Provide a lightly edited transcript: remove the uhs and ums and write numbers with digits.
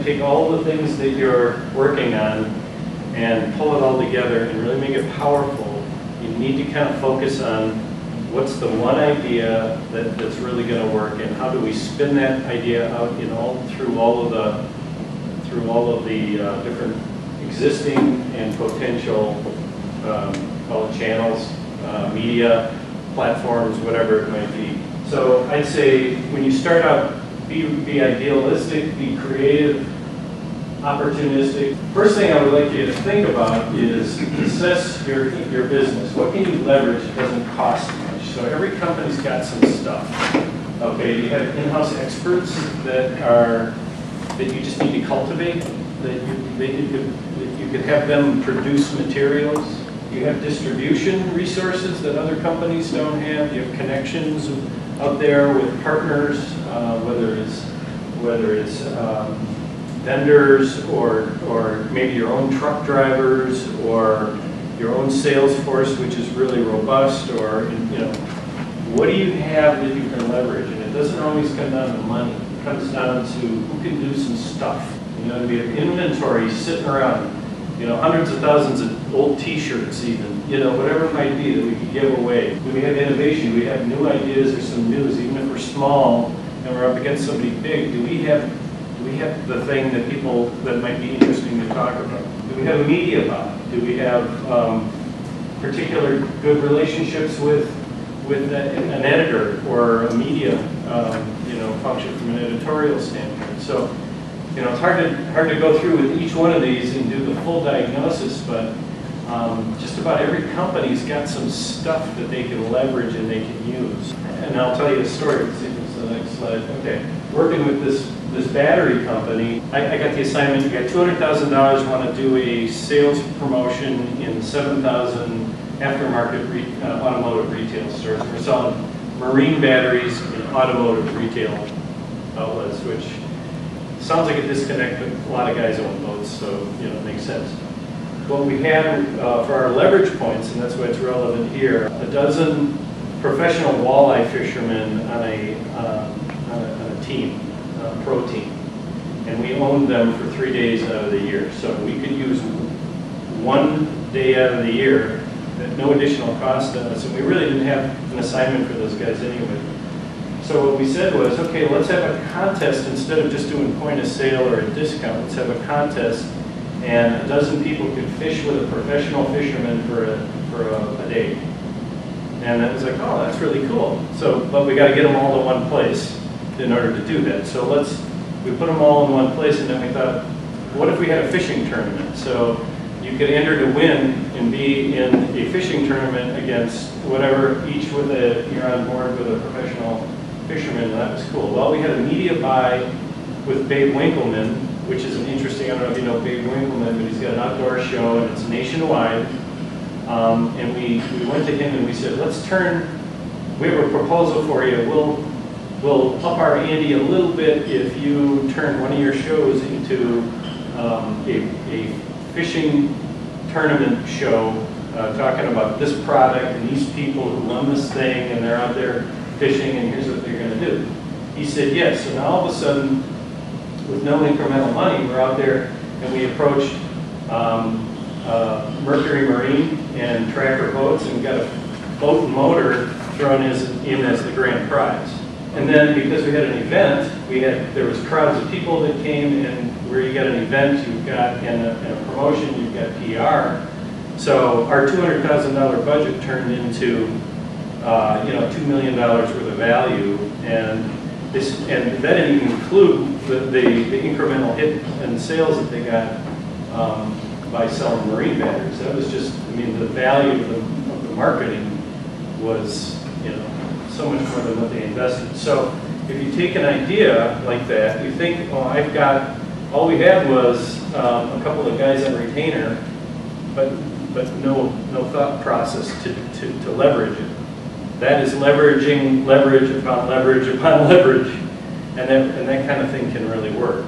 take all the things that you're working on and pull it all together and really make it powerful, you need to kind of focus on what's the one idea that's really going to work, and how do we spin that idea out in through all of the different existing and potential call it channels, media, platforms, whatever it might be. So I'd say when you start out, be idealistic, be creative, opportunistic. First thing I would like you to think about is assess your business. What can you leverage that doesn't cost much? So every company's got some stuff. Okay, you have in-house experts that you just need to cultivate, that you could have them produce materials. You have distribution resources that other companies don't have. You have connections out there with partners, whether it's vendors or maybe your own truck drivers or your own sales force, which is really robust, or what do you have that you can leverage? And it doesn't always come down to money. It comes down to who can do some stuff. We have inventory sitting around, hundreds of thousands of old T-shirts, even, whatever it might be that we could give away. When we have innovation, we have new ideas or some news, even if we're small and we're up against somebody big. Do we have the thing that might be interesting to talk about? Do we have a media buy? Do we have particular good relationships with an editor or a media function from an editorial standpoint? So it's hard to go through with each one of these and do the full diagnosis, but just about every company's got some stuff that they can leverage and they can use. And I'll tell you a story. Let's see if it's the next slide. Okay, working with this battery company, I got the assignment. You got $200,000. Want to do a sales promotion in 7,000 aftermarket automotive retail stores. We're selling marine batteries in automotive retail outlets, which sounds like a disconnect, but a lot of guys own boats, so it makes sense. What we had for our leverage points, and that's why it's relevant here, a dozen professional walleye fishermen on a team, a pro team, and we owned them for 3 days out of the year. So we could use 1 day out of the year at no additional cost to us, and we really didn't have an assignment for those guys anyway. So what we said was, okay, let's have a contest instead of just doing point of sale or a discount. Let's have a contest, and a dozen people could fish with a professional fisherman for a day. And that was like, oh, that's really cool. So, but we got to get them all to one place in order to do that. So we put them all in one place, and then we thought, what if we had a fishing tournament? So you could enter to win and be in a fishing tournament against whatever, you're on board with a professional fisherman, and that was cool. Well, we had a media buy with Babe Winkleman, which is an interesting, I don't know if you know Babe Winkleman, but he's got an outdoor show and it's nationwide. And we went to him and we said, we have a proposal for you. We'll up our ante a little bit if you turn one of your shows into a fishing tournament show, talking about this product and these people who run this thing and they're out there fishing and here's what they're going to do. He said yes. So now all of a sudden, with no incremental money, we're out there and we approached Mercury Marine and Tracker Boats and got a boat and motor thrown in as the grand prize. And then because we had an event, there was crowds of people that came, and where you got an event, you've got and a promotion, you've got PR. So our $200,000 budget turned into $2 million worth of value, and that didn't even include the incremental hit and sales that they got by selling marine batteries. That was just, the value of the marketing was, so much more than what they invested. So if you take an idea like that, you think, oh, all we had was a couple of guys on retainer, but no thought process to leverage it. That is leveraging leverage upon leverage upon leverage, and that kind of thing can really work.